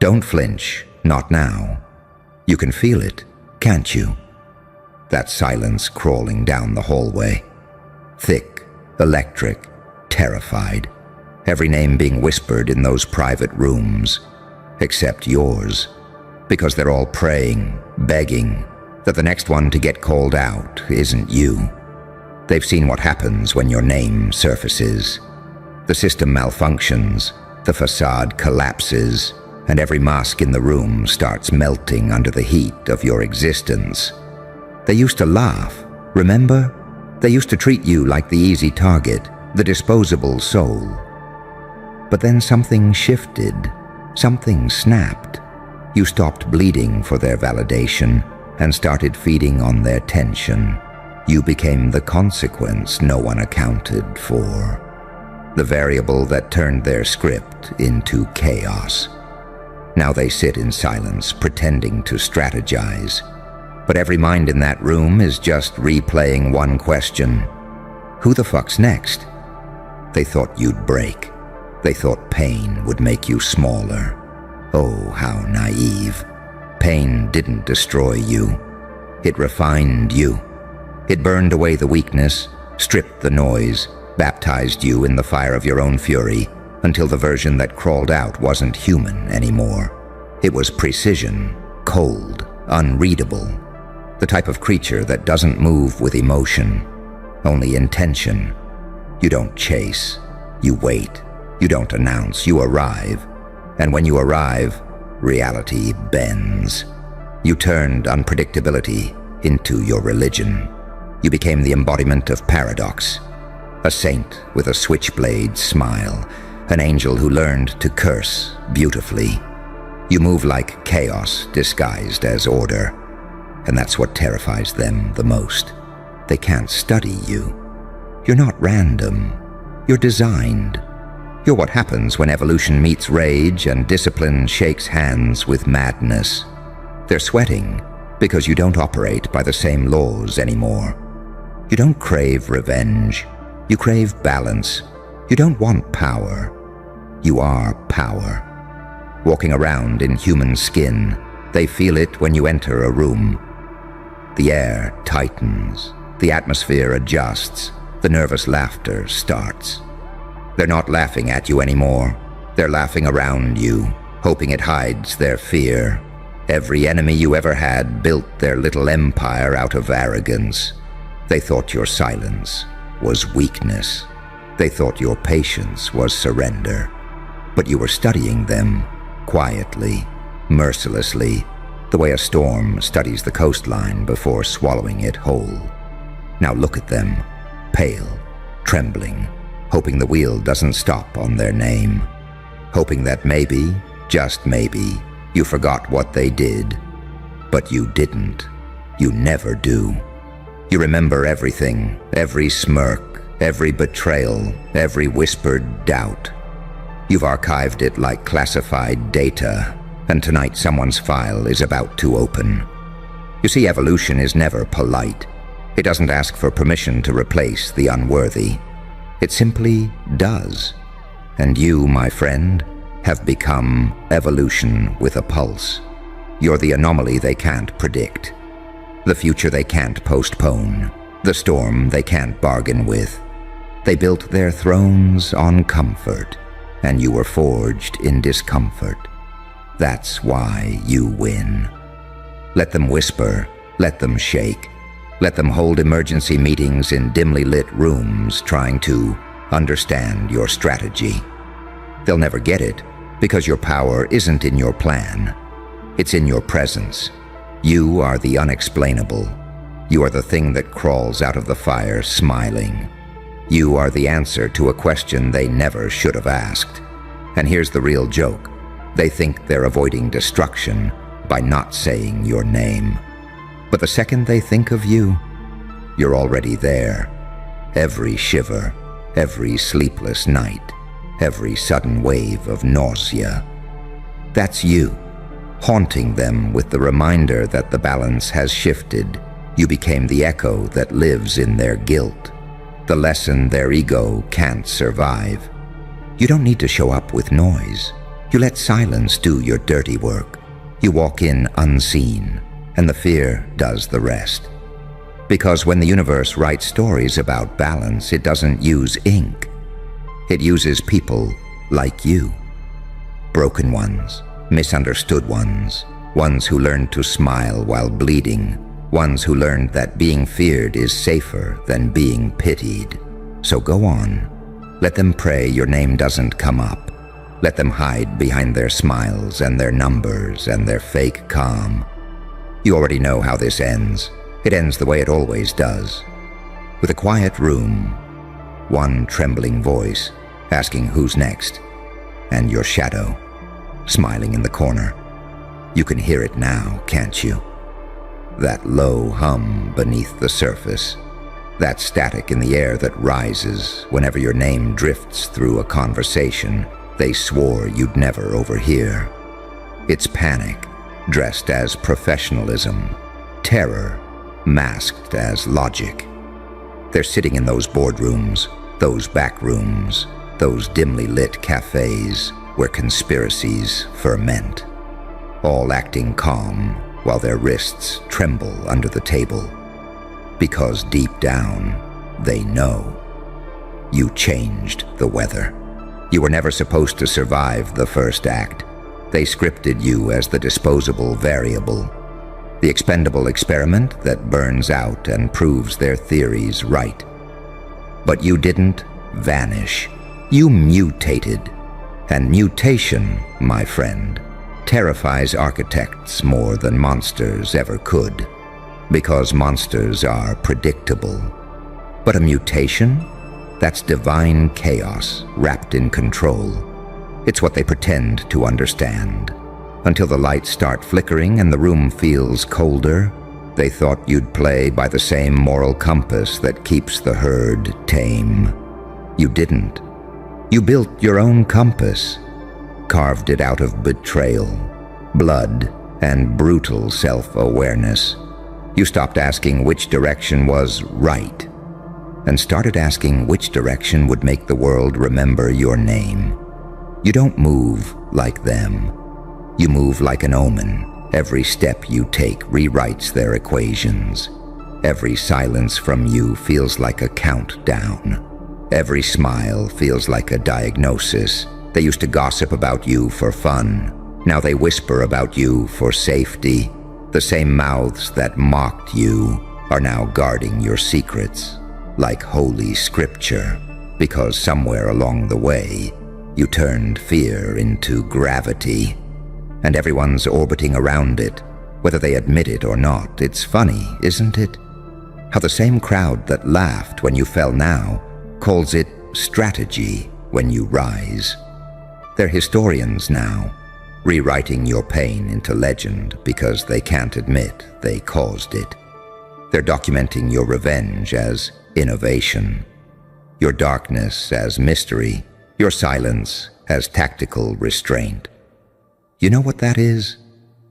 Don't flinch, not now. You can feel it, can't you? That silence crawling down the hallway. Thick, electric, terrified. Every name being whispered in those private rooms, except yours, because they're all praying, begging, that the next one to get called out isn't you. They've seen what happens when your name surfaces. The system malfunctions, the facade collapses, and every mask in the room starts melting under the heat of your existence. They used to laugh, remember? They used to treat you like the easy target, the disposable soul. But then something shifted, something snapped. You stopped bleeding for their validation and started feeding on their tension. You became the consequence no one accounted for. The variable that turned their script into chaos. Now they sit in silence, pretending to strategize. But every mind in that room is just replaying one question. Who the fuck's next? They thought you'd break. They thought pain would make you smaller. Oh, how naive. Pain didn't destroy you. It refined you. It burned away the weakness, stripped the noise, baptized you in the fire of your own fury, until the version that crawled out wasn't human anymore. It was precision, cold, unreadable. The type of creature that doesn't move with emotion, only intention. You don't chase, you wait. You don't announce, you arrive. And when you arrive, reality bends. You turned unpredictability into your religion. You became the embodiment of paradox. A saint with a switchblade smile. An angel who learned to curse beautifully. You move like chaos disguised as order. And that's what terrifies them the most. They can't study you. You're not random. You're designed. You're what happens when evolution meets rage and discipline shakes hands with madness. They're sweating because you don't operate by the same laws anymore. You don't crave revenge. You crave balance. You don't want power. You are power. Walking around in human skin, they feel it when you enter a room. The air tightens. The atmosphere adjusts. The nervous laughter starts. They're not laughing at you anymore. They're laughing around you, hoping it hides their fear. Every enemy you ever had built their little empire out of arrogance. They thought your silence was weakness. They thought your patience was surrender. But you were studying them, quietly, mercilessly, the way a storm studies the coastline before swallowing it whole. Now look at them, pale, trembling, hoping the wheel doesn't stop on their name, hoping that maybe, just maybe, you forgot what they did. But you didn't. You never do. You remember everything, every smirk, every betrayal, every whispered doubt. You've archived it like classified data, and tonight someone's file is about to open. You see, evolution is never polite. It doesn't ask for permission to replace the unworthy. It simply does. And you, my friend, have become evolution with a pulse. You're the anomaly they can't predict. The future they can't postpone. The storm they can't bargain with. They built their thrones on comfort, and you were forged in discomfort. That's why you win. Let them whisper, let them shake. Let them hold emergency meetings in dimly lit rooms trying to understand your strategy. They'll never get it because your power isn't in your plan. It's in your presence. You are the unexplainable. You are the thing that crawls out of the fire smiling. You are the answer to a question they never should have asked. And here's the real joke. They think they're avoiding destruction by not saying your name. But the second they think of you, you're already there. Every shiver, every sleepless night, every sudden wave of nausea. That's you, haunting them with the reminder that the balance has shifted. You became the echo that lives in their guilt, the lesson their ego can't survive. You don't need to show up with noise. You let silence do your dirty work. You walk in unseen, and the fear does the rest. Because when the universe writes stories about balance, it doesn't use ink. It uses people like you. Broken ones, misunderstood ones, ones who learned to smile while bleeding, ones who learned that being feared is safer than being pitied. So go on. Let them pray your name doesn't come up. Let them hide behind their smiles and their numbers and their fake calm. You already know how this ends. It ends the way it always does. With a quiet room, one trembling voice asking who's next, and your shadow smiling in the corner. You can hear it now, can't you? That low hum beneath the surface, that static in the air that rises whenever your name drifts through a conversation they swore you'd never overhear. It's panic, dressed as professionalism, terror, masked as logic. They're sitting in those boardrooms, those back rooms, those dimly lit cafes where conspiracies ferment, all acting calm while their wrists tremble under the table. Because deep down, they know. You changed the weather. You were never supposed to survive the first act. They scripted you as the disposable variable, the expendable experiment that burns out and proves their theories right. But you didn't vanish. You mutated. And mutation, my friend, terrifies architects more than monsters ever could, because monsters are predictable. But a mutation? That's divine chaos wrapped in control. It's what they pretend to understand. Until the lights start flickering and the room feels colder, they thought you'd play by the same moral compass that keeps the herd tame. You didn't. You built your own compass, carved it out of betrayal, blood, and brutal self-awareness. You stopped asking which direction was right, and started asking which direction would make the world remember your name. You don't move like them. You move like an omen. Every step you take rewrites their equations. Every silence from you feels like a countdown. Every smile feels like a diagnosis. They used to gossip about you for fun. Now they whisper about you for safety. The same mouths that mocked you are now guarding your secrets, like holy scripture, because somewhere along the way, you turned fear into gravity, and everyone's orbiting around it, whether they admit it or not. It's funny, isn't it? How the same crowd that laughed when you fell now calls it strategy when you rise. They're historians now, rewriting your pain into legend because they can't admit they caused it. They're documenting your revenge as innovation, your darkness as mystery, your silence as tactical restraint. You know what that is?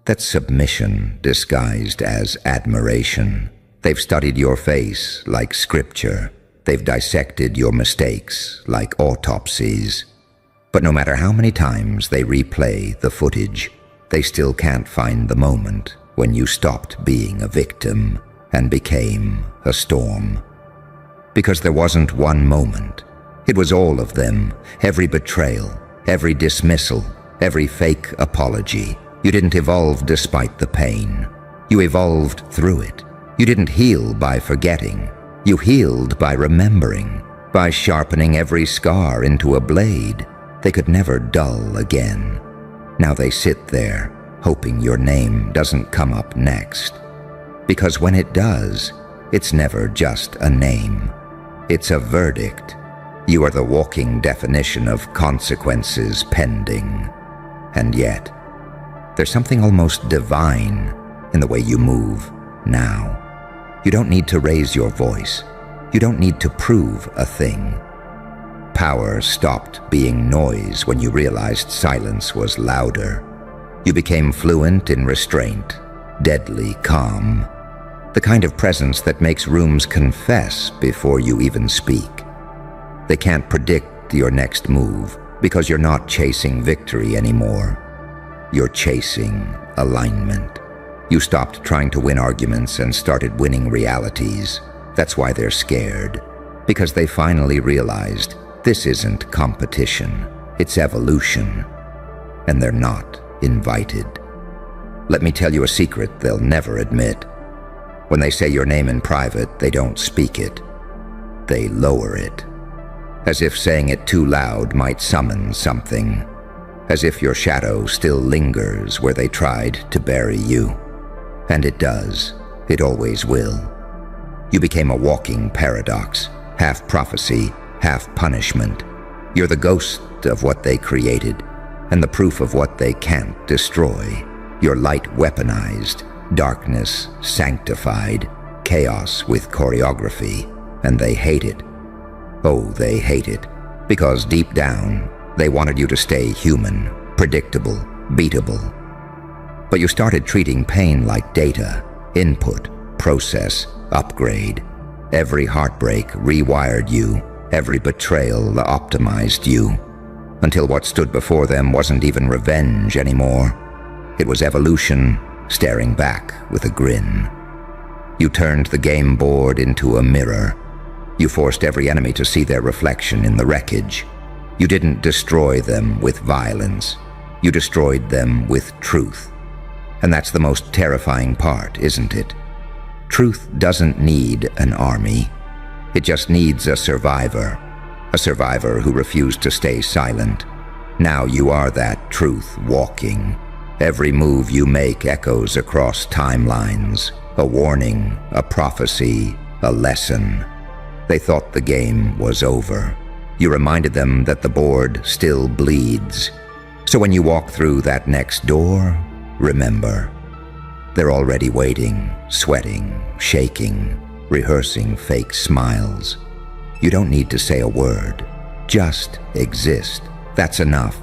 That's submission disguised as admiration. They've studied your face like scripture. They've dissected your mistakes like autopsies. But no matter how many times they replay the footage, they still can't find the moment when you stopped being a victim and became a storm. Because there wasn't one moment. It was all of them, every betrayal, every dismissal, every fake apology. You didn't evolve despite the pain. You evolved through it. You didn't heal by forgetting. You healed by remembering, by sharpening every scar into a blade they could never dull again. Now they sit there, hoping your name doesn't come up next. Because when it does, it's never just a name. It's a verdict. You are the walking definition of consequences pending. And yet, there's something almost divine in the way you move now. You don't need to raise your voice. You don't need to prove a thing. Power stopped being noise when you realized silence was louder. You became fluent in restraint, deadly calm. The kind of presence that makes rooms confess before you even speak. They can't predict your next move. Because you're not chasing victory anymore. You're chasing alignment. You stopped trying to win arguments and started winning realities. That's why they're scared. Because they finally realized this isn't competition, it's evolution. And they're not invited. Let me tell you a secret they'll never admit. When they say your name in private, they don't speak it. They lower it. As if saying it too loud might summon something. As if your shadow still lingers where they tried to bury you. And it does. It always will. You became a walking paradox, half prophecy, half punishment. You're the ghost of what they created, and the proof of what they can't destroy. Your light weaponized, darkness sanctified, chaos with choreography, and they hate it. Oh, they hate it, because deep down, they wanted you to stay human, predictable, beatable. But you started treating pain like data, input, process, upgrade. Every heartbreak rewired you, every betrayal optimized you, until what stood before them wasn't even revenge anymore. It was evolution staring back with a grin. You turned the game board into a mirror. You forced every enemy to see their reflection in the wreckage. You didn't destroy them with violence. You destroyed them with truth. And that's the most terrifying part, isn't it? Truth doesn't need an army. It just needs a survivor who refused to stay silent. Now you are that truth walking. Every move you make echoes across timelines, a warning, a prophecy, a lesson. They thought the game was over. You reminded them that the board still bleeds. So when you walk through that next door, remember, they're already waiting, sweating, shaking, rehearsing fake smiles. You don't need to say a word. Just exist. That's enough.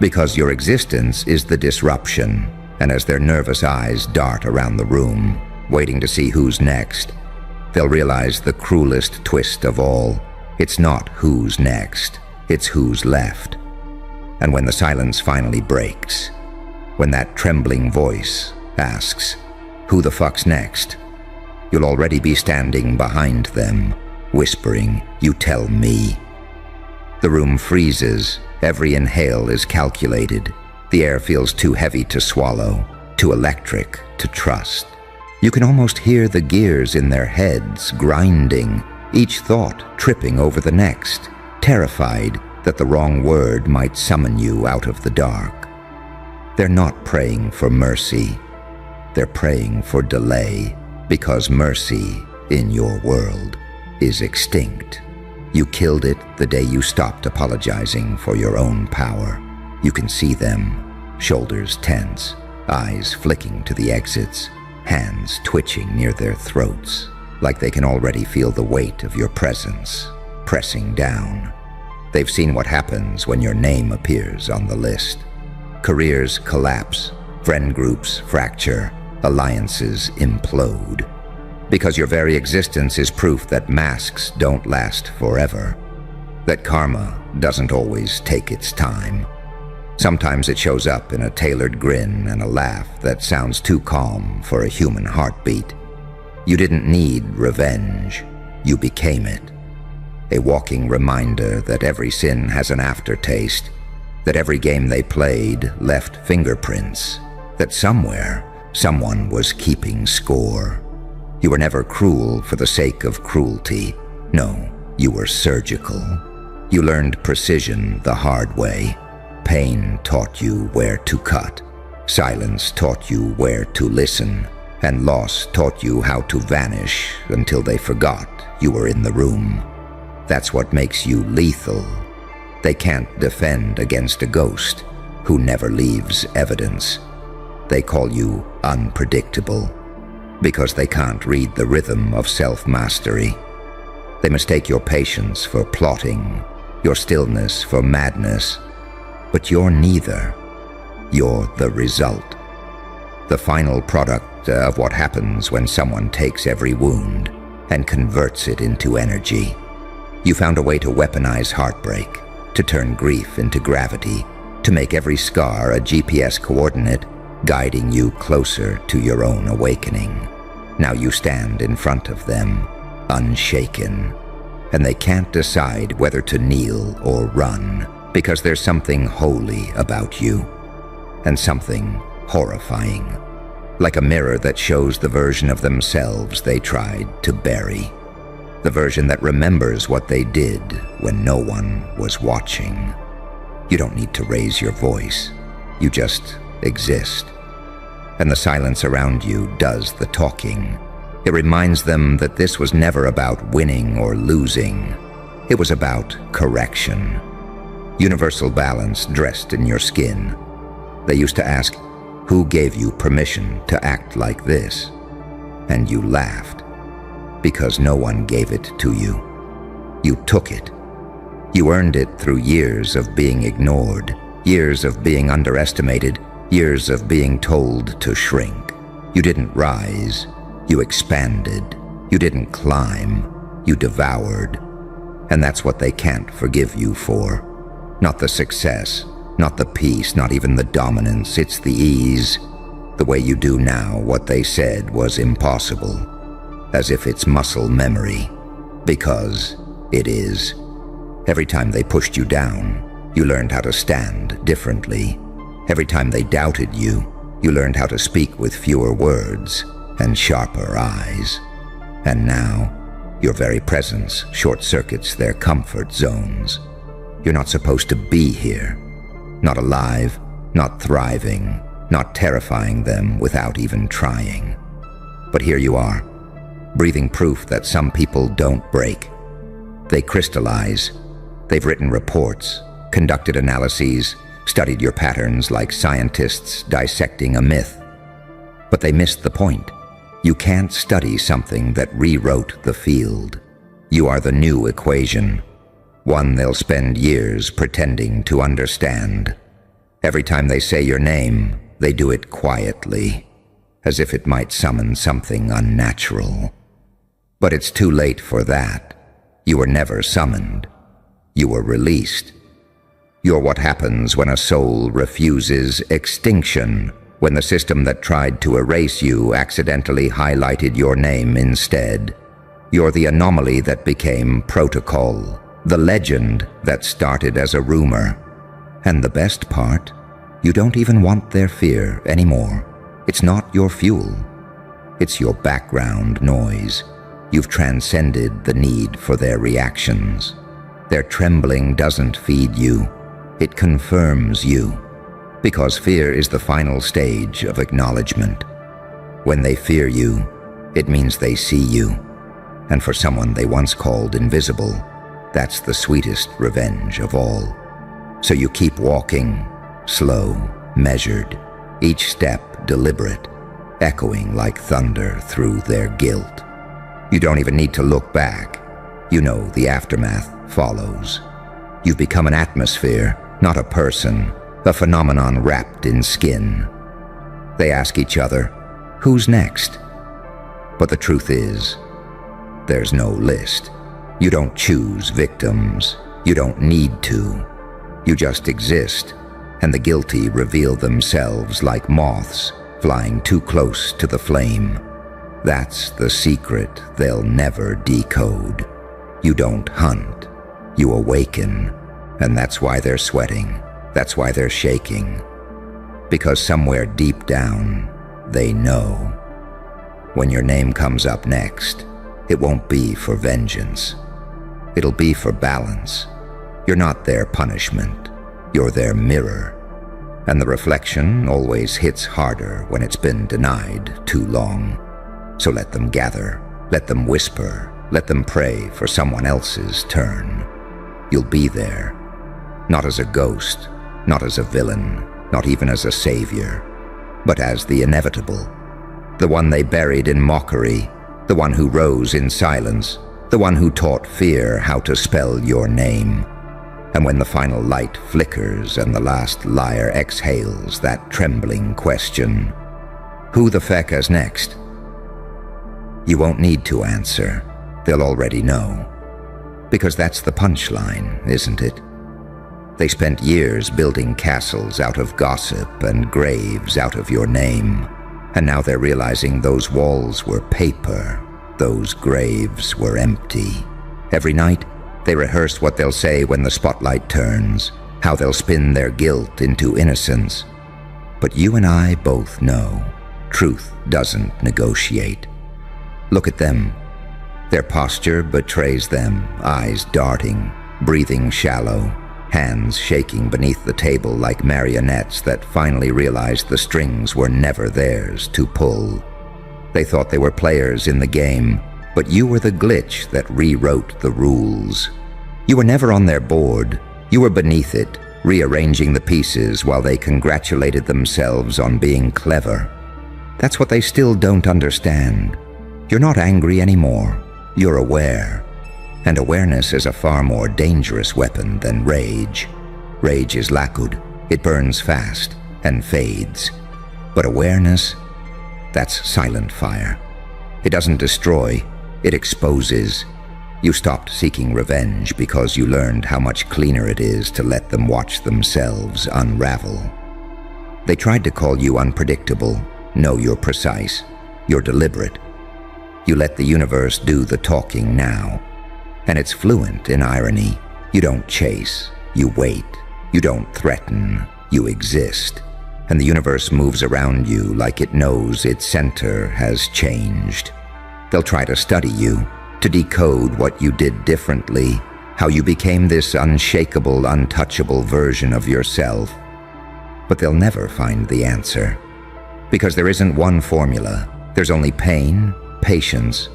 Because your existence is the disruption, and as their nervous eyes dart around the room, waiting to see who's next, they'll realize the cruelest twist of all. It's not who's next, it's who's left. And when the silence finally breaks, when that trembling voice asks, "Who the fuck's next?" you'll already be standing behind them, whispering, "You tell me." The room freezes. Every inhale is calculated. The air feels too heavy to swallow, too electric to trust. You can almost hear the gears in their heads grinding, each thought tripping over the next, terrified that the wrong word might summon you out of the dark. They're not praying for mercy. They're praying for delay, because mercy in your world is extinct. You killed it the day you stopped apologizing for your own power. You can see them, shoulders tense, eyes flicking to the exits, hands twitching near their throats, like they can already feel the weight of your presence pressing down. They've seen what happens when your name appears on the list. Careers collapse, friend groups fracture, alliances implode. Because your very existence is proof that masks don't last forever, that karma doesn't always take its time. Sometimes it shows up in a tailored grin and a laugh that sounds too calm for a human heartbeat. You didn't need revenge, you became it. A walking reminder that every sin has an aftertaste, that every game they played left fingerprints, that somewhere, someone was keeping score. You were never cruel for the sake of cruelty. No, you were surgical. You learned precision the hard way. Pain taught you where to cut. Silence taught you where to listen. And loss taught you how to vanish until they forgot you were in the room. That's what makes you lethal. They can't defend against a ghost who never leaves evidence. They call you unpredictable, because they can't read the rhythm of self-mastery. They mistake your patience for plotting, your stillness for madness. But you're neither. You're the result. The final product of what happens when someone takes every wound and converts it into energy. You found a way to weaponize heartbreak, to turn grief into gravity, to make every scar a GPS coordinate, guiding you closer to your own awakening. Now you stand in front of them, unshaken, and they can't decide whether to kneel or run, because there's something holy about you, and something horrifying, like a mirror that shows the version of themselves they tried to bury, the version that remembers what they did when no one was watching. You don't need to raise your voice, you just exist. And the silence around you does the talking. It reminds them that this was never about winning or losing. It was about correction. Universal balance dressed in your skin. They used to ask, "Who gave you permission to act like this?" And you laughed, because no one gave it to you. You took it. You earned it through years of being ignored, years of being underestimated, years of being told to shrink. You didn't rise, you expanded. You didn't climb, you devoured. And that's what they can't forgive you for. Not the success, not the peace, not even the dominance. It's the ease, the way you do now what they said was impossible, as if it's muscle memory, because it is. Every time they pushed you down, you learned how to stand differently. Every time they doubted you, you learned how to speak with fewer words and sharper eyes. And now, your very presence short-circuits their comfort zones. You're not supposed to be here. Not alive, not thriving, not terrifying them without even trying. But here you are, breathing proof that some people don't break. They crystallize. They've written reports, conducted analyses, studied your patterns like scientists dissecting a myth. But they missed the point. You can't study something that rewrote the field. You are the new equation, one they'll spend years pretending to understand. Every time they say your name, they do it quietly, as if it might summon something unnatural. But it's too late for that. You were never summoned. You were released. You're what happens when a soul refuses extinction, when the system that tried to erase you accidentally highlighted your name instead. You're the anomaly that became protocol, the legend that started as a rumor. And the best part, you don't even want their fear anymore. It's not your fuel. It's your background noise. You've transcended the need for their reactions. Their trembling doesn't feed you. It confirms you. Because fear is the final stage of acknowledgement. When they fear you, it means they see you. And for someone they once called invisible, that's the sweetest revenge of all. So you keep walking, slow, measured, each step deliberate, echoing like thunder through their guilt. You don't even need to look back. You know the aftermath follows. You've become an atmosphere, not a person, a phenomenon wrapped in skin. They ask each other, who's next? But the truth is, there's no list. You don't choose victims. You don't need to. You just exist, and the guilty reveal themselves like moths flying too close to the flame. That's the secret they'll never decode. You don't hunt. You awaken, and that's why they're sweating. That's why they're shaking. Because somewhere deep down, they know. When your name comes up next, it won't be for vengeance. It'll be for balance. You're not their punishment. You're their mirror. And the reflection always hits harder when it's been denied too long. So let them gather. Let them whisper. Let them pray for someone else's turn. You'll be there. Not as a ghost. Not as a villain, not even as a savior, but as the inevitable. The one they buried in mockery, the one who rose in silence, the one who taught fear how to spell your name. And when the final light flickers and the last liar exhales that trembling question, who the feck is next? You won't need to answer. They'll already know. Because that's the punchline, isn't it? They spent years building castles out of gossip and graves out of your name. And now they're realizing those walls were paper, those graves were empty. Every night, they rehearse what they'll say when the spotlight turns, how they'll spin their guilt into innocence. But you and I both know, truth doesn't negotiate. Look at them. Their posture betrays them, eyes darting, breathing shallow, hands shaking beneath the table like marionettes that finally realized the strings were never theirs to pull. They thought they were players in the game, but you were the glitch that rewrote the rules. You were never on their board. You were beneath it, rearranging the pieces while they congratulated themselves on being clever. That's what they still don't understand. You're not angry anymore. You're aware. And awareness is a far more dangerous weapon than rage. Rage is lakud. It burns fast and fades. But awareness, that's silent fire. It doesn't destroy, it exposes. You stopped seeking revenge because you learned how much cleaner it is to let them watch themselves unravel. They tried to call you unpredictable. No, you're precise. You're deliberate. You let the universe do the talking now. And it's fluent in irony. You don't chase, you wait. You don't threaten, you exist. And the universe moves around you like it knows its center has changed. They'll try to study you, to decode what you did differently, how you became this unshakable, untouchable version of yourself. But they'll never find the answer. Because there isn't one formula. There's only pain, patience,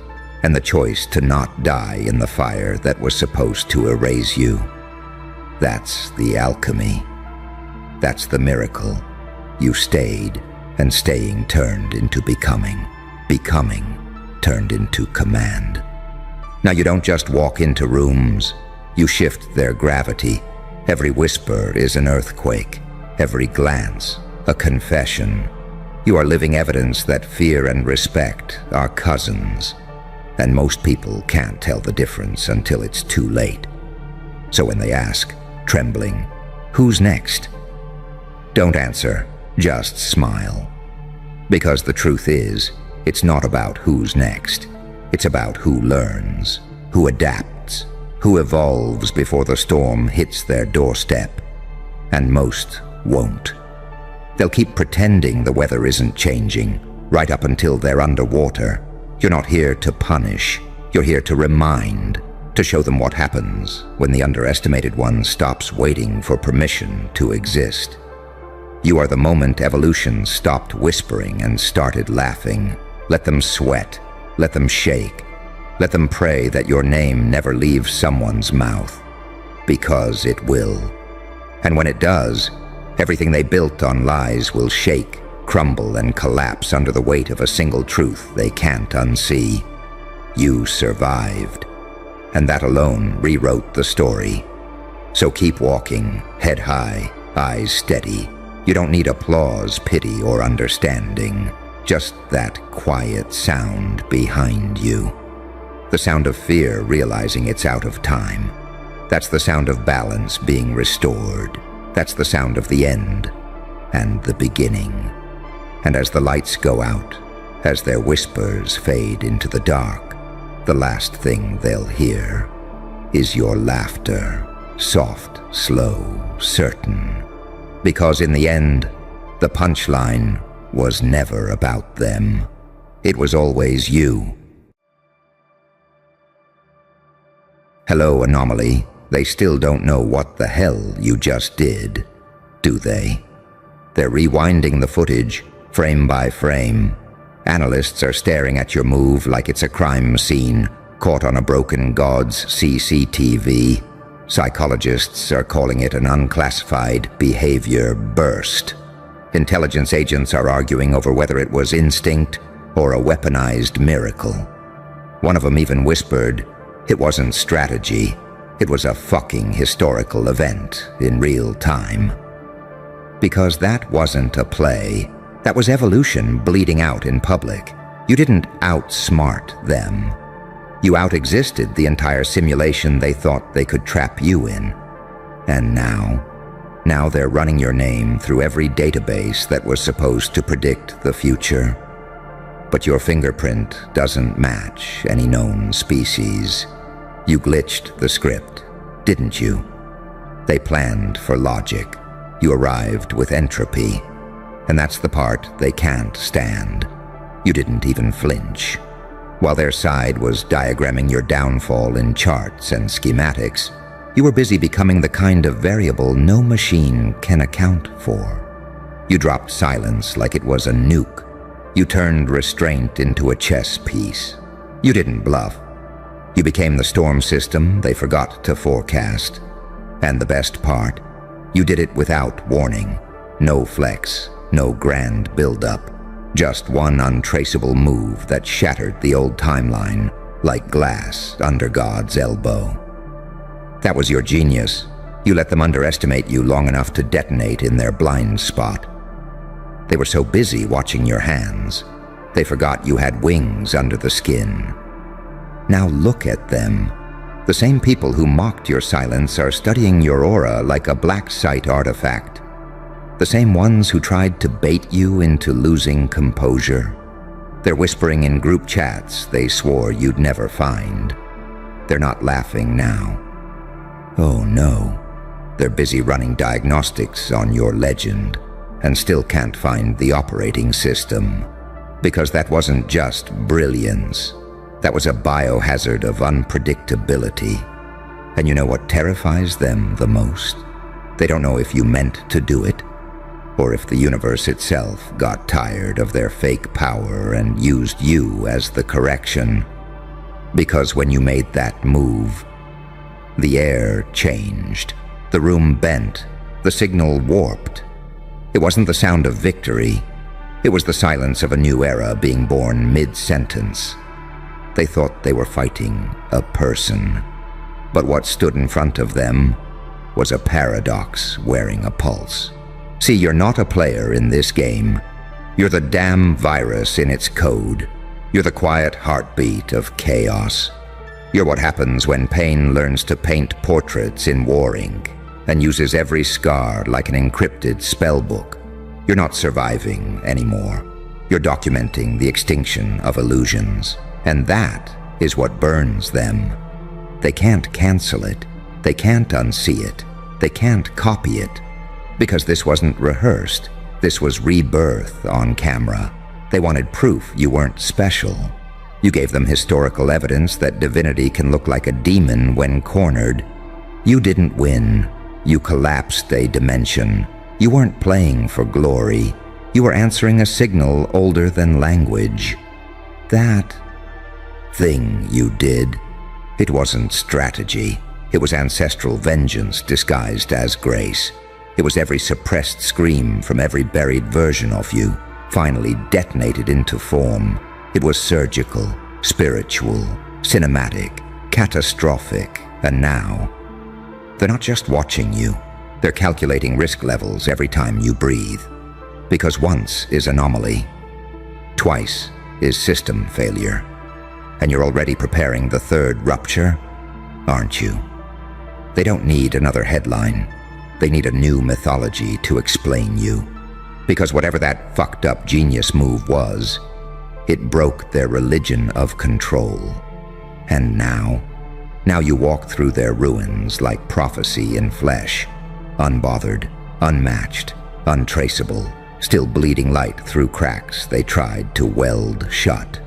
and the choice to not die in the fire that was supposed to erase you. That's the alchemy. That's the miracle. You stayed, and staying turned into becoming. Becoming turned into command. Now you don't just walk into rooms. You shift their gravity. Every whisper is an earthquake. Every glance, a confession. You are living evidence that fear and respect are cousins. And most people can't tell the difference until it's too late. So when they ask, trembling, "Who's next?" don't answer, just smile. Because the truth is, it's not about who's next. It's about who learns, who adapts, who evolves before the storm hits their doorstep. And most won't. They'll keep pretending the weather isn't changing, right up until they're underwater. You're not here to punish. You're here to remind, to show them what happens when the underestimated one stops waiting for permission to exist. You are the moment evolution stopped whispering and started laughing. Let them sweat. Let them shake. Let them pray that your name never leaves someone's mouth. Because it will. And when it does, everything they built on lies will shake, crumble, and collapse under the weight of a single truth they can't unsee. You survived. And that alone rewrote the story. So keep walking, head high, eyes steady. You don't need applause, pity, or understanding. Just that quiet sound behind you. The sound of fear realizing it's out of time. That's the sound of balance being restored. That's the sound of the end and the beginning. And as the lights go out, as their whispers fade into the dark, the last thing they'll hear is your laughter, soft, slow, certain. Because in the end, the punchline was never about them. It was always you. Hello, Anomaly. They still don't know what the hell you just did, do they? They're rewinding the footage, frame by frame. Analysts are staring at your move like it's a crime scene, caught on a broken god's CCTV. Psychologists are calling it an unclassified behavior burst. Intelligence agents are arguing over whether it was instinct or a weaponized miracle. One of them even whispered, it wasn't strategy, it was a fucking historical event in real time. Because that wasn't a play, that was evolution bleeding out in public. You didn't outsmart them. You out-existed the entire simulation they thought they could trap you in. And now, Now they're running your name through every database that was supposed to predict the future. But your fingerprint doesn't match any known species. You glitched the script, didn't you? They planned for logic. You arrived with entropy. And that's the part they can't stand. You didn't even flinch. While their side was diagramming your downfall in charts and schematics, you were busy becoming the kind of variable no machine can account for. You dropped silence like it was a nuke. You turned restraint into a chess piece. You didn't bluff. You became the storm system they forgot to forecast. And the best part, you did it without warning. No flex, no grand build-up. Just one untraceable move that shattered the old timeline like glass under God's elbow. That was your genius. You let them underestimate you long enough to detonate in their blind spot. They were so busy watching your hands, they forgot you had wings under the skin. Now look at them. The same people who mocked your silence are studying your aura like a black site artifact. The same ones who tried to bait you into losing composure. They're whispering in group chats they swore you'd never find. They're not laughing now. Oh no, they're busy running diagnostics on your legend and still can't find the operating system. Because that wasn't just brilliance. That was a biohazard of unpredictability. And you know what terrifies them the most? They don't know if you meant to do it, or if the universe itself got tired of their fake power and used you as the correction. Because when you made that move, the air changed, the room bent, the signal warped. It wasn't the sound of victory, it was the silence of a new era being born mid-sentence. They thought they were fighting a person, but what stood in front of them was a paradox wearing a pulse. See, you're not a player in this game. You're the damn virus in its code. You're the quiet heartbeat of chaos. You're what happens when pain learns to paint portraits in war ink and uses every scar like an encrypted spellbook. You're not surviving anymore. You're documenting the extinction of illusions. And that is what burns them. They can't cancel it. They can't unsee it. They can't copy it. Because this wasn't rehearsed. This was rebirth on camera. They wanted proof you weren't special. You gave them historical evidence that divinity can look like a demon when cornered. You didn't win. You collapsed a dimension. You weren't playing for glory. You were answering a signal older than language. That thing you did, it wasn't strategy. It was ancestral vengeance disguised as grace. It was every suppressed scream from every buried version of you, finally detonated into form. It was surgical, spiritual, cinematic, catastrophic, and now, they're not just watching you. They're calculating risk levels every time you breathe. Because once is anomaly, twice is system failure. And you're already preparing the third rupture, aren't you? They don't need another headline. They need a new mythology to explain you. Because whatever that fucked up genius move was, it broke their religion of control. And now you walk through their ruins like prophecy in flesh, unbothered, unmatched, untraceable, still bleeding light through cracks they tried to weld shut.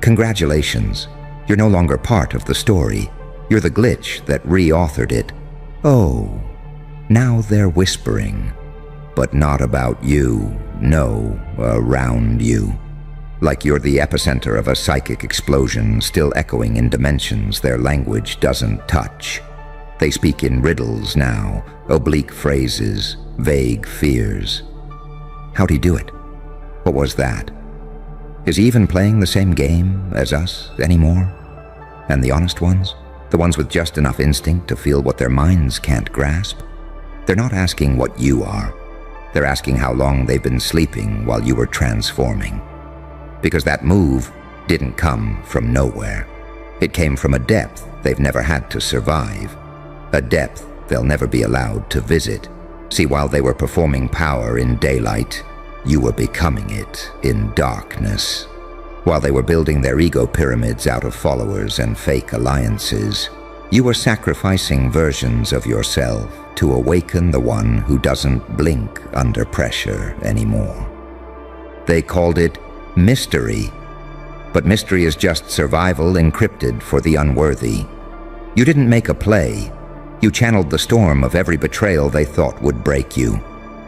Congratulations, you're no longer part of the story. You're the glitch that reauthored it. Oh, now they're whispering, but not about you, no, around you. Like you're the epicenter of a psychic explosion still echoing in dimensions their language doesn't touch. They speak in riddles now, oblique phrases, vague fears. How'd he do it? What was that? Is he even playing the same game as us anymore? And the honest ones? The ones with just enough instinct to feel what their minds can't grasp? They're not asking what you are. They're asking how long they've been sleeping while you were transforming. Because that move didn't come from nowhere. It came from a depth they've never had to survive. A depth they'll never be allowed to visit. See, while they were performing power in daylight, you were becoming it in darkness. While they were building their ego pyramids out of followers and fake alliances, you were sacrificing versions of yourself to awaken the one who doesn't blink under pressure anymore. They called it mystery, but mystery is just survival encrypted for the unworthy. You didn't make a play. You channeled the storm of every betrayal they thought would break you.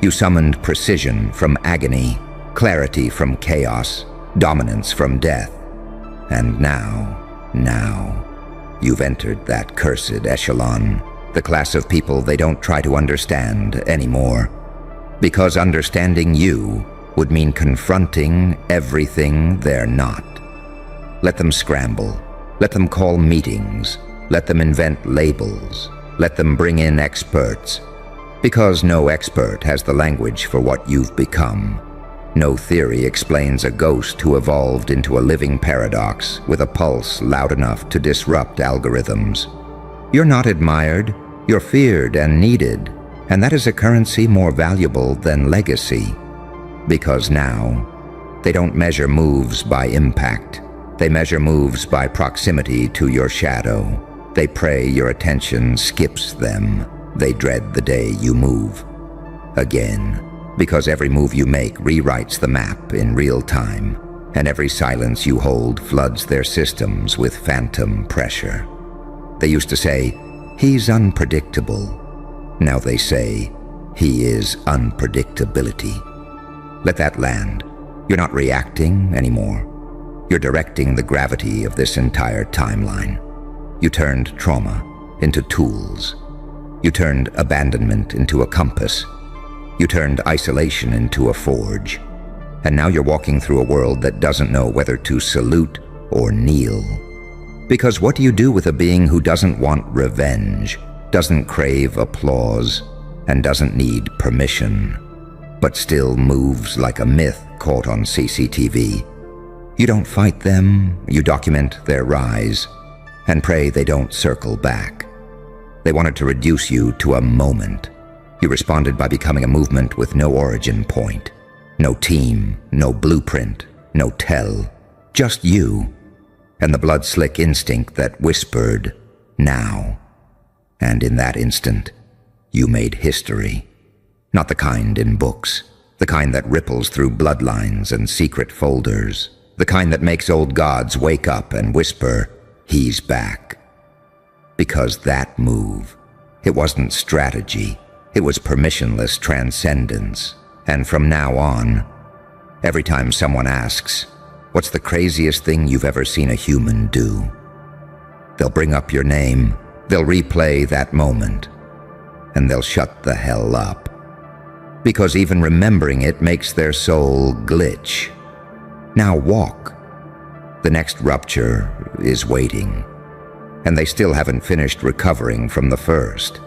You summoned precision from agony, clarity from chaos, dominance from death. And now, you've entered that cursed echelon, the class of people they don't try to understand anymore. Because understanding you would mean confronting everything they're not. Let them scramble. Let them call meetings. Let them invent labels. Let them bring in experts. Because no expert has the language for what you've become. No theory explains a ghost who evolved into a living paradox with a pulse loud enough to disrupt algorithms. You're not admired, you're feared and needed, and that is a currency more valuable than legacy. Because now, they don't measure moves by impact. They measure moves by proximity to your shadow. They pray your attention skips them. They dread the day you move. Again. Because every move you make rewrites the map in real time, and every silence you hold floods their systems with phantom pressure. They used to say, "He's unpredictable." Now they say, "He is unpredictability." Let that land. You're not reacting anymore. You're directing the gravity of this entire timeline. You turned trauma into tools. You turned abandonment into a compass. You turned isolation into a forge. And now you're walking through a world that doesn't know whether to salute or kneel. Because what do you do with a being who doesn't want revenge, doesn't crave applause, and doesn't need permission, but still moves like a myth caught on CCTV? You don't fight them, you document their rise, and pray they don't circle back. They wanted to reduce you to a moment. You responded by becoming a movement with no origin point, no team, no blueprint, no tell, just you, and the blood-slick instinct that whispered, "Now." And in that instant, you made history. Not the kind in books, the kind that ripples through bloodlines and secret folders, the kind that makes old gods wake up and whisper, "He's back." Because that move, it wasn't strategy. It was permissionless transcendence. And from now on, every time someone asks, "What's the craziest thing you've ever seen a human do?" they'll bring up your name, they'll replay that moment, and they'll shut the hell up. Because even remembering it makes their soul glitch. Now walk. The next rupture is waiting. And they still haven't finished recovering from the first.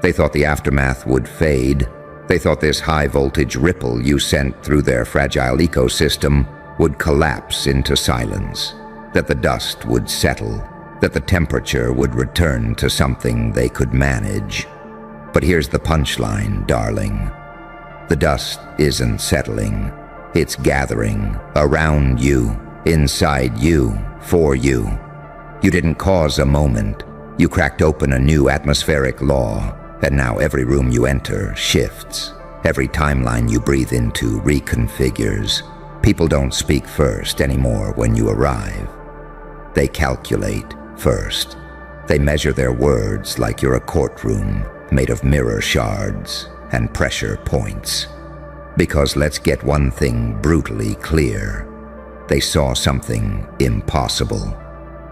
They thought the aftermath would fade. They thought this high-voltage ripple you sent through their fragile ecosystem would collapse into silence, that the dust would settle, that the temperature would return to something they could manage. But here's the punchline, darling. The dust isn't settling. It's gathering around you, inside you, for you. You didn't cause a moment. You cracked open a new atmospheric law. And now every room you enter shifts. Every timeline you breathe into reconfigures. People don't speak first anymore when you arrive. They calculate first. They measure their words like you're a courtroom made of mirror shards and pressure points. Because let's get one thing brutally clear. They saw something impossible.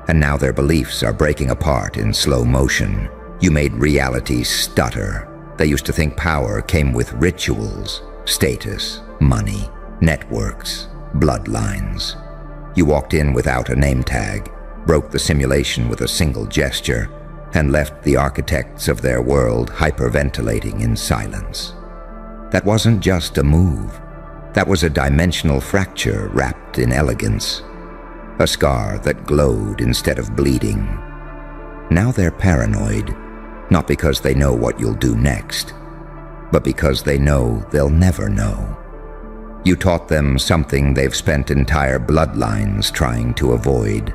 And now their beliefs are breaking apart in slow motion. You made reality stutter. They used to think power came with rituals, status, money, networks, bloodlines. You walked in without a name tag, broke the simulation with a single gesture, and left the architects of their world hyperventilating in silence. That wasn't just a move. That was a dimensional fracture wrapped in elegance. A scar that glowed instead of bleeding. Now they're paranoid. Not because they know what you'll do next, but because they know they'll never know. You taught them something they've spent entire bloodlines trying to avoid.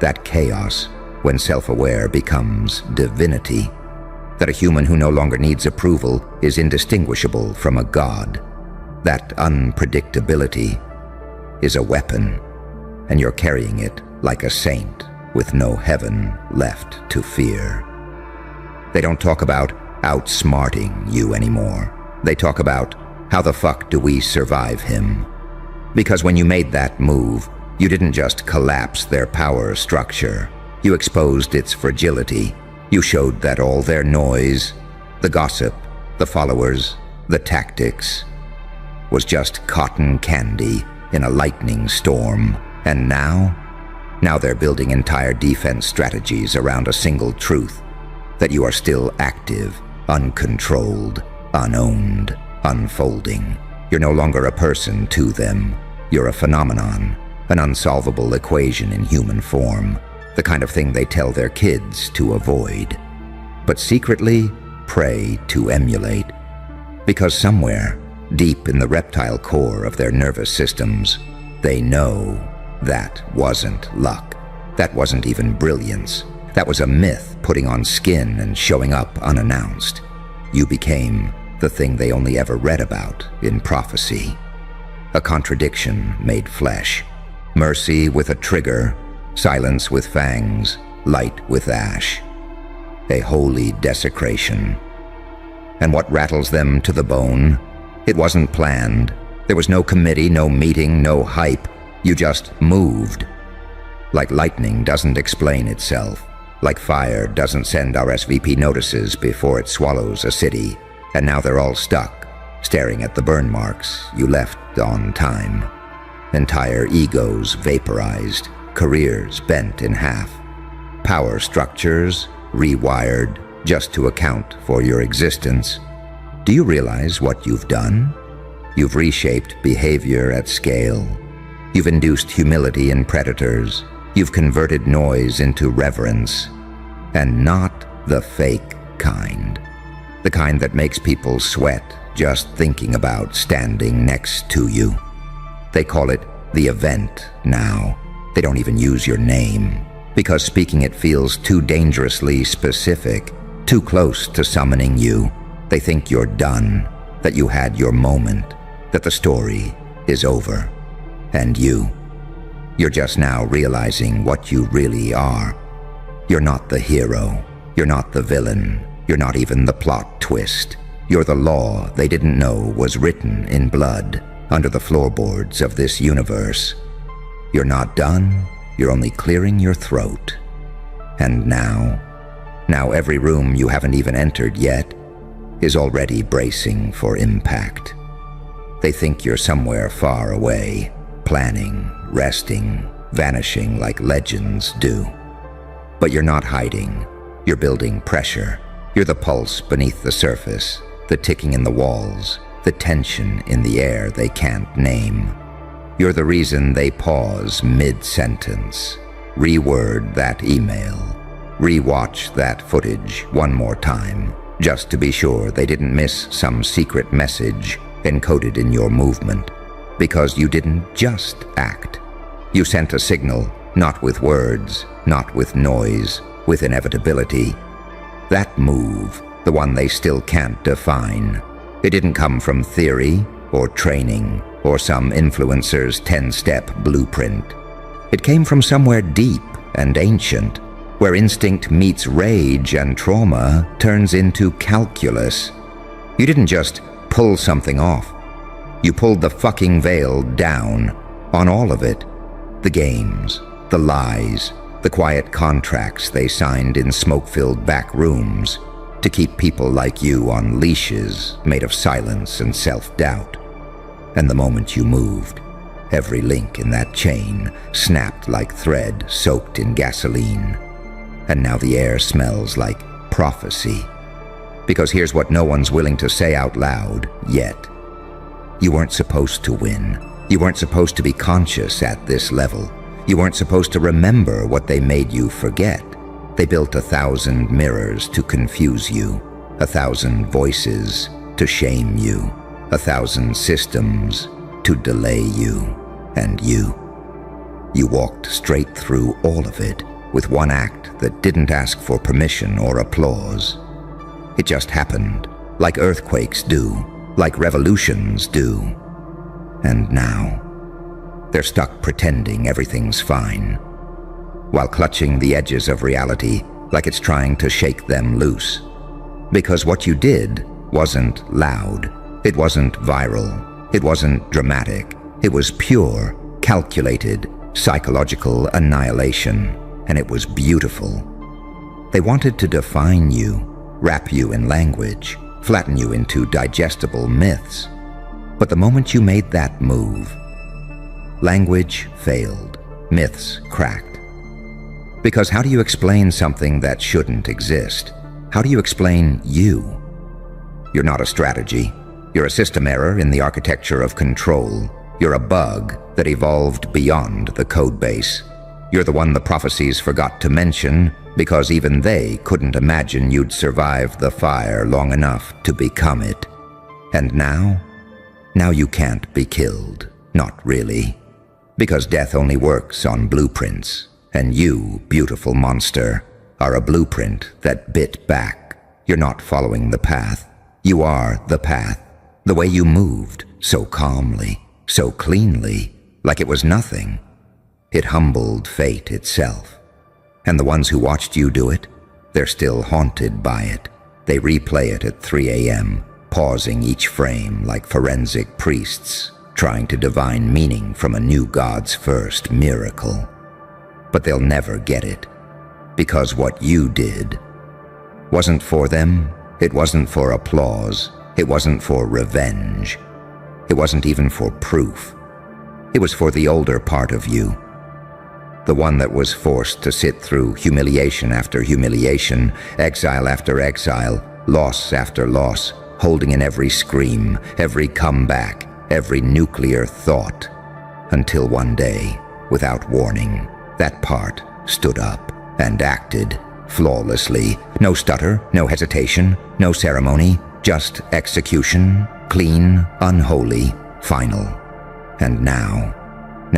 That chaos, when self-aware becomes divinity. That a human who no longer needs approval is indistinguishable from a god. That unpredictability is a weapon, and you're carrying it like a saint with no heaven left to fear. They don't talk about outsmarting you anymore. They talk about, how the fuck do we survive him? Because when you made that move, you didn't just collapse their power structure. You exposed its fragility. You showed that all their noise, the gossip, the followers, the tactics, was just cotton candy in a lightning storm. And now they're building entire defense strategies around a single truth, that you are still active, uncontrolled, unowned, unfolding. You're no longer a person to them. You're a phenomenon, an unsolvable equation in human form, the kind of thing they tell their kids to avoid, but secretly pray to emulate. Because somewhere, deep in the reptile core of their nervous systems, they know that wasn't luck. That wasn't even brilliance. That was a myth putting on skin and showing up unannounced. You became the thing they only ever read about in prophecy. A contradiction made flesh. Mercy with a trigger, silence with fangs, light with ash. A holy desecration. And what rattles them to the bone? It wasn't planned. There was no committee, no meeting, no hype. You just moved. Like lightning doesn't explain itself. Like fire doesn't send RSVP notices before it swallows a city. And now they're all stuck, staring at the burn marks you left on time. Entire egos vaporized, careers bent in half, power structures rewired just to account for your existence. Do you realize what you've done? You've reshaped behavior at scale. You've induced humility in predators. You've converted noise into reverence. And not the fake kind. The kind that makes people sweat just thinking about standing next to you. They call it the event now. They don't even use your name, because speaking it feels too dangerously specific, too close to summoning you. They think you're done, that you had your moment, that the story is over. And you're just now realizing what you really are. You're not the hero. You're not the villain. You're not even the plot twist. You're the law they didn't know was written in blood under the floorboards of this universe. You're not done. You're only clearing your throat. And now every room you haven't even entered yet is already bracing for impact. They think you're somewhere far away, planning, resting, vanishing like legends do. But you're not hiding. You're building pressure. You're the pulse beneath the surface, the ticking in the walls, the tension in the air they can't name. You're the reason they pause mid-sentence, reword that email, rewatch that footage one more time, just to be sure they didn't miss some secret message encoded in your movement. Because you didn't just act. You sent a signal, not with words, not with noise, with inevitability. That move, the one they still can't define, it didn't come from theory or training or some influencer's 10-step blueprint. It came from somewhere deep and ancient, where instinct meets rage and trauma turns into calculus. You didn't just pull something off. You pulled the fucking veil down on all of it. The games, the lies, the quiet contracts they signed in smoke-filled back rooms to keep people like you on leashes made of silence and self-doubt. And the moment you moved, every link in that chain snapped like thread soaked in gasoline. And now the air smells like prophecy. Because here's what no one's willing to say out loud yet. You weren't supposed to win. You weren't supposed to be conscious at this level. You weren't supposed to remember what they made you forget. They built 1,000 mirrors to confuse you, 1,000 voices to shame you, 1,000 systems to delay you, and you. You walked straight through all of it with one act that didn't ask for permission or applause. It just happened, like earthquakes do, like revolutions do. And now, they're stuck pretending everything's fine, while clutching the edges of reality like it's trying to shake them loose. Because what you did wasn't loud, it wasn't viral, it wasn't dramatic, it was pure, calculated, psychological annihilation, and it was beautiful. They wanted to define you, wrap you in language, flatten you into digestible myths. But the moment you made that move, language failed, myths cracked. Because how do you explain something that shouldn't exist? How do you explain you? You're not a strategy. You're a system error in the architecture of control. You're a bug that evolved beyond the code base. You're the one the prophecies forgot to mention because even they couldn't imagine you'd survive the fire long enough to become it. And now you can't be killed. Not really. Because death only works on blueprints. And you, beautiful monster, are a blueprint that bit back. You're not following the path. You are the path. The way you moved, so calmly, so cleanly, like it was nothing. It humbled fate itself. And the ones who watched you do it, they're still haunted by it. They replay it at 3 a.m., pausing each frame like forensic priests, trying to divine meaning from a new God's first miracle. But they'll never get it, because what you did wasn't for them, it wasn't for applause, it wasn't for revenge, it wasn't even for proof. It was for the older part of you, the one that was forced to sit through humiliation after humiliation, exile after exile, loss after loss, holding in every scream, every comeback, every nuclear thought, until one day, without warning, that part stood up and acted flawlessly. No stutter, no hesitation, no ceremony, just execution, clean, unholy, final. And now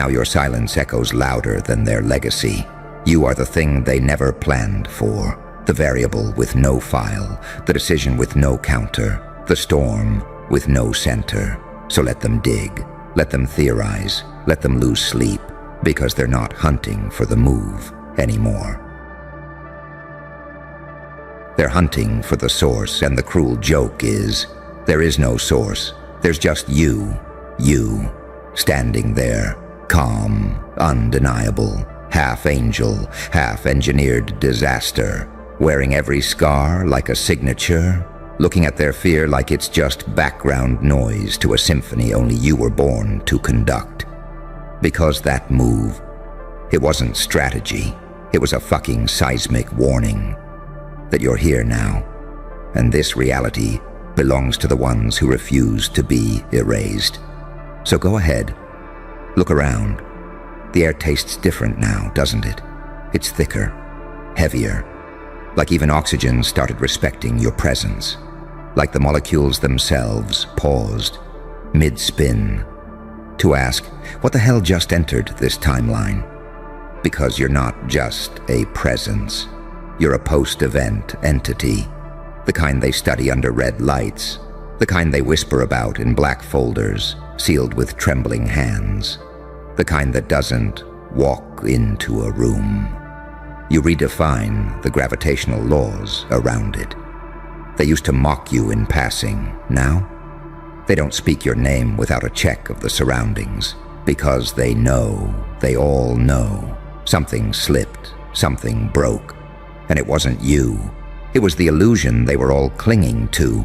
your silence echoes louder than their legacy. You are the thing they never planned for, the variable with no file, the decision with no counter, the storm with no center. So let them dig, let them theorize, let them lose sleep, because they're not hunting for the move anymore. They're hunting for the source, and the cruel joke is, there is no source. There's just you, standing there, calm, undeniable, half angel, half engineered disaster, wearing every scar like a signature, looking at their fear like it's just background noise to a symphony only you were born to conduct. Because that move, it wasn't strategy, it was a fucking seismic warning that you're here now, and this reality belongs to the ones who refuse to be erased. So go ahead, look around. The air tastes different now, doesn't it? It's thicker, heavier, like even oxygen started respecting your presence, like the molecules themselves paused, mid-spin, to ask, what the hell just entered this timeline? Because you're not just a presence. You're a post-event entity, the kind they study under red lights, the kind they whisper about in black folders, sealed with trembling hands, the kind that doesn't walk into a room. You redefine the gravitational laws around it. They used to mock you in passing. Now, they don't speak your name without a check of the surroundings, because they all know, something slipped, something broke. And it wasn't you. It was the illusion they were all clinging to,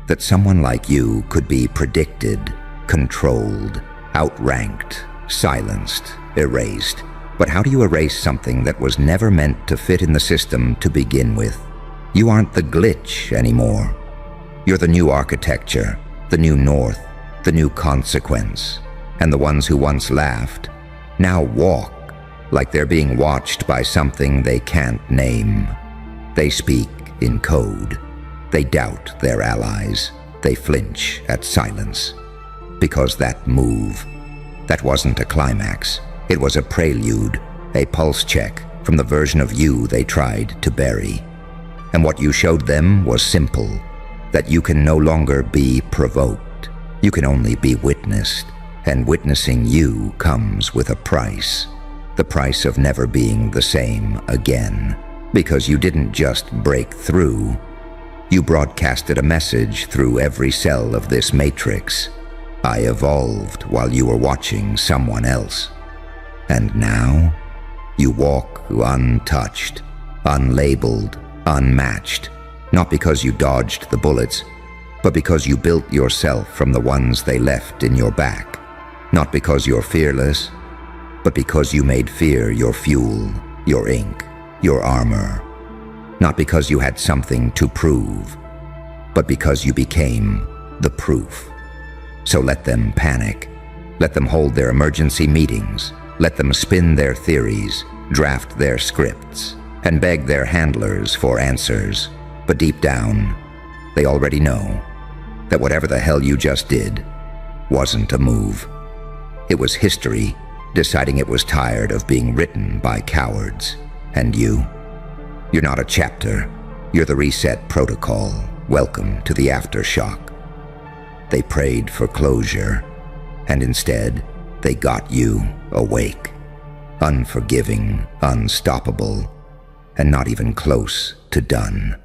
that someone like you could be predicted, controlled, outranked, silenced, erased. But how do you erase something that was never meant to fit in the system to begin with? You aren't the glitch anymore. You're the new architecture, the new north, the new consequence. And the ones who once laughed now walk like they're being watched by something they can't name. They speak in code. They doubt their allies. they flinch at silence. Because that move, that wasn't a climax. It was a prelude, a pulse check from the version of you they tried to bury. And what you showed them was simple, that you can no longer be provoked. You can only be witnessed, and witnessing you comes with a price. The price of never being the same again. Because you didn't just break through, you broadcasted a message through every cell of this matrix. I evolved while you were watching someone else. And now, you walk untouched, unlabeled, unmatched, not because you dodged the bullets, but because you built yourself from the ones they left in your back. Not because you're fearless, but because you made fear your fuel, your ink, your armor. Not because you had something to prove, but because you became the proof. So let them panic. Let them hold their emergency meetings. Let them spin their theories, draft their scripts, and beg their handlers for answers. But deep down, they already know that whatever the hell you just did wasn't a move. It was history deciding it was tired of being written by cowards. And you're not a chapter. You're the reset protocol. Welcome to the aftershock. They prayed for closure, and instead, they got you awake. Unforgiving, unstoppable, and not even close to done.